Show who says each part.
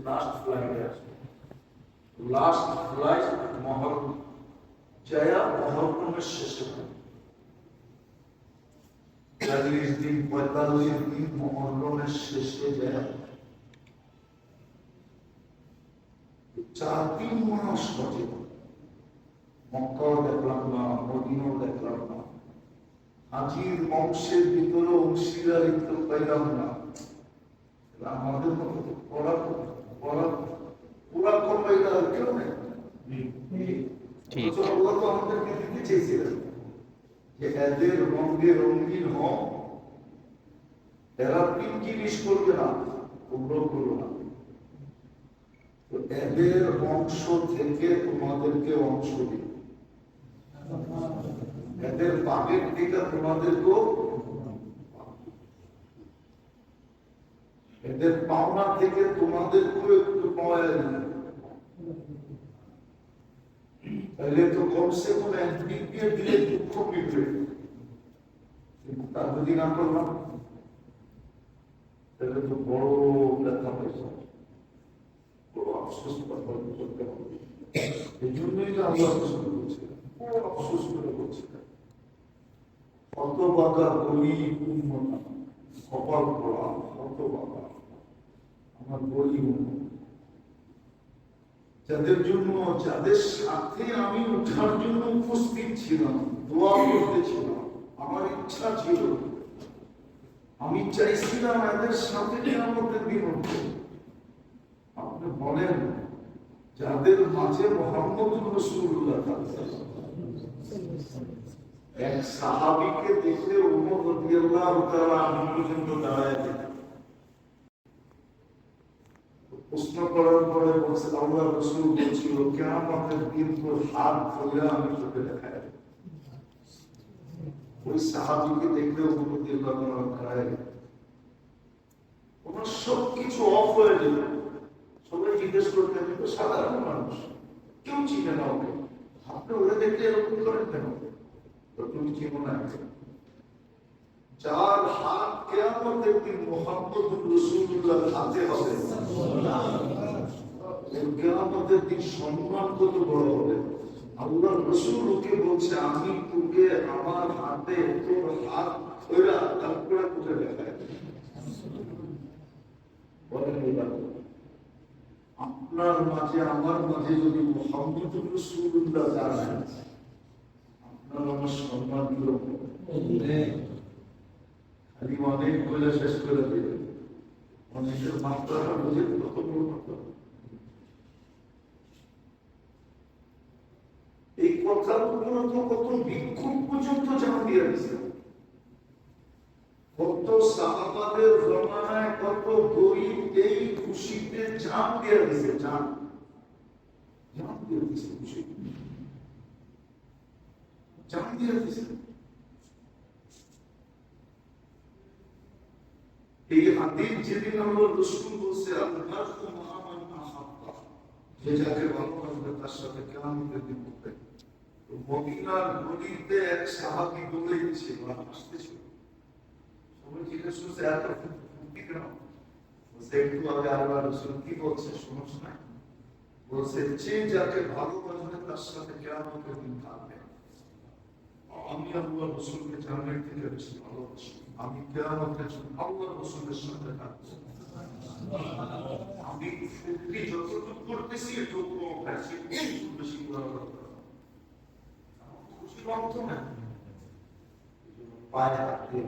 Speaker 1: Last ফ্লাইটে আসবে, last flight মহল জয়া মহরমের শেষে ৪০ দিন ৪৫ দিন মহরমের শেষে যায় ৪-৩ মাস বাজে। মক্কাও দেখলাম না, মদিনাও দেখলাম না, হাজির বংশের ভিতরে অংশীদারিত্ব পাইলাম না। আমাদের মতো পড়া পুরা করবে আর কেউ নেই। আল্লাহ তো আমাদেরকে দিতে চেয়েছিলেন যে এদের রঙে রঙিন হোক, এরা ৩ জিনিস করবে না, তোমরা করো না। এদের অংশ থেকে তোমাদেরকে অংশ দিবে, এদের পাপের দিকে তোমাদেরকেও, এদের পাওনা থেকে তোমাদেরকেও একটু পাওয়া যাবে। তাহলে তো কমসে কম একদিক দিয়ে দিলে দুঃখ মিটবে, কিন্তু তার যদি না করলাম তাহলে তো বড় ব্যথা হয়েছে, বড় আফসোস করতে হবে। এই জন্যই তো আল্লাহ রসুল বলছিলেন, বড় আফসোস করে বলছিলেন, হতভাগা গরিব উম্মত, কপাল পোড়া হতভাগা আমার গরিব উম্মত, যাদের জন্য, যাদের সাথে আমি উঠার জন্য উপস্থিত ছিলাম, দোয়া করতেছিলাম, আমার ইচ্ছা ছিল, আমি চাইছিলাম এদের সাথে কিয়ামতের দিন উঠতে। আপনি বলেন, যাদের মাঝে মুহাম্মদুর রাসূলুল্লাহ এক সাহাবীকে দেখলে ওমর রাদিয়াল্লাহু তাআলা আনহু পর্যন্ত দাঁড়ায় যেতেন। প্রশ্ন করার পরে বলছে, আল্লাহ রাসূল বলছিল, কিয়ামতের দিন তোর হাত ধরে আমি তোকে দেখাই। ওই সাহাবীকে দেখলে ওমর রাদিয়াল্লাহু তাআলা দাঁড়ায় যেতেন। ওনার সবকিছু অফ হয়ে যেত। সবাই জিজ্ঞেস করতেন, তো সাধারণ মানুষ, কেউ চিনে না ওকে, আপনি ওরা দেখলে এরকম করেন কেন? তো তুমি চিনো না, যার হাত কিয়ামতের দিন মুহাম্মদুর রাসূলুল্লাহ হাতে হবে, কিয়ামতের দিন সম্মান কত বড় হবে। আল্লাহ রাসূল ওকে বলছে, আমি তোকে আমার হাতে তোর হাত ধরে তারপরে তোকে দেখাই। আপনার মাঝে আমার মাঝে যদি মুহাম্মদুর রাসূলুল্লাহ দাঁড়ায়, আপনার আমার সম্মান কিরকম? খালি অনেক বলে শেষ করে দেবে, অনেকের মাত্রাটা বুঝে কত বড় মাত্রা। এই কথাগুলো তো কত বিক্ষোভ পর্যন্ত জান দিয়ে দিচ্ছে, কত সাহাবাদের জমানায় কত গরিব এই খুশিতে জান দিয়ে দিচ্ছে, জান দিয়ে দিচ্ছে, খুশি জান দিয়ে দিচ্ছে। এই হাদিস যেদিন আল্লাহ রাসূল বলছে, আল্লাহ মুহাম্মদ আহাব্বা, যে যাকে ভালোবাসবে তার সাথে কিয়ামতের দিন হবে। তো মদিনার গলিতে এক সাহাবী দৌড়াইছিল, আসতেছিল, সবাই জিজ্ঞেস করছে, এত ফুর্তি কেন? বলছে, একটু আগে আল্লাহ রাসূল কি বলছে শুনোস না? বলছে, যে যাকে ভালোবাসবে তার সাথে কিয়ামতের দিন থাকবে। আমি আল্লাহ রাসূলকে জান্নাত থেকে বেশি ভালোবাসি, আমি কিয়ামতের দিন আল্লাহ রাসূলের সাথে থাকব। আমি ফুর্তি যতটুকু করতেছি এটুকু কাছে বেশি খুশি লাগতো না, পায়ে হাত দিয়ে